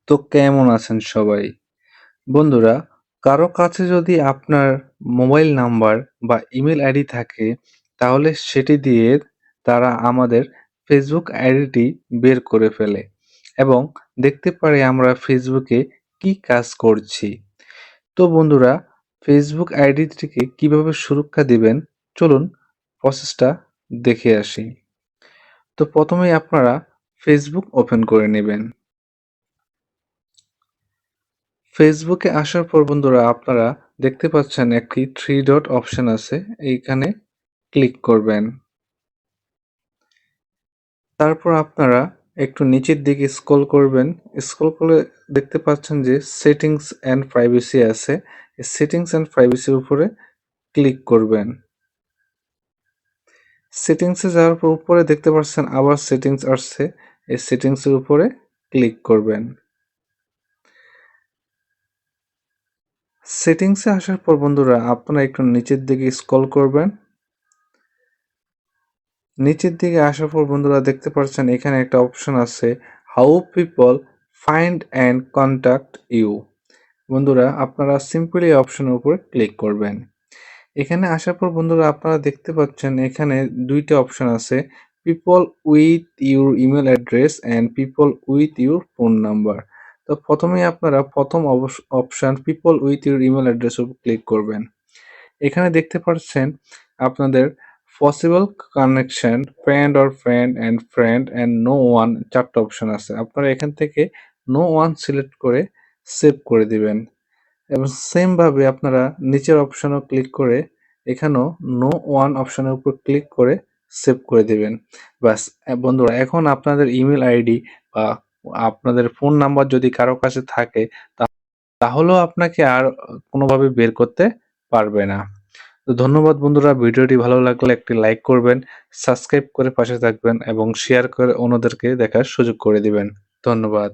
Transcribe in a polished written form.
তো কেমন আছেন সবাই? বন্ধুরা, কারো কাছে যদি আপনার মোবাইল নাম্বার বা ইমেল আইডি থাকে, তাহলে সেটি দিয়ে তারা আমাদের ফেসবুক আইডিটি বের করে ফেলে এবং দেখতে পারে আমরা ফেসবুকে কি কাজ করছি। তো বন্ধুরা, ফেসবুক আইডিটিকে কিভাবে সুরক্ষা দিবেন, চলুন প্রসেসটা দেখে আসি। তো প্রথমেই আপনারা ফেসবুক ওপেন করে নেবেন। ফেসবুকে আসার পর বন্ধুরা আপনারা দেখতে পাচ্ছেন একটি থ্রি ডট অপশন আছে, এইখানে ক্লিক করবেন। তারপর আপনারা একটু নিচের দিকে স্ক্রল করবেন। স্ক্রল করে দেখতে পাচ্ছেন যে সেটিংস অ্যান্ড প্রাইভেসি আছে। এই সেটিংস অ্যান্ড প্রাইভেসির উপরে ক্লিক করবেন। সেটিংসে যাওয়ার পর উপরে দেখতে পাচ্ছেন আবার সেটিংস আসছে। এই সেটিংসের উপরে ক্লিক করবেন। সেটিংসে আসার পর বন্ধুরা আপনারা একটু নিচের দিকে স্ক্রল করবেন। নিচের দিকে আসার পর বন্ধুরা দেখতে পাচ্ছেন এখানে একটা অপশন আছে, how people find and contact you. বন্ধুরা আপনারা সিম্পলি এই অপশনের উপর ক্লিক করবেন। এখানে আসার পর বন্ধুরা আপনারা দেখতে পাচ্ছেন এখানে দুইটা অপশন আছে, people with your email address and people with your phone number. তো প্রথমেই আপনারা প্রথম option people with your email address উপর ক্লিক করবেন। এখানে দেখতে পাচ্ছেন আপনাদের possible connection, friend or friend and friend and no one, ৪ টা অপশন আছে। আপনারা এখান থেকে নো ওয়ান সিলেক্ট করে সেভ করে দিবেন এবং সেম ভাবে আপনারা নিচের অপশনেও ক্লিক করে এখানেও নো ওয়ান অপশনের উপর ক্লিক করে সেভ করে দিবেন। ব্যাস বন্ধুরা, এখন আপনাদের ইমেল আইডি বা আপনাদের ফোন নাম্বার যদি কারো কাছে থাকে তাহলেও আপনাকে আর কোনোভাবে বের করতে পারবে না। তো ধন্যবাদ বন্ধুরা, ভিডিওটি ভালো লাগলে একটি লাইক করবেন, সাবস্ক্রাইব করে পাশে থাকবেন এবং শেয়ার করে অন্যদেরকে দেখার সুযোগ করে দিবেন। ধন্যবাদ।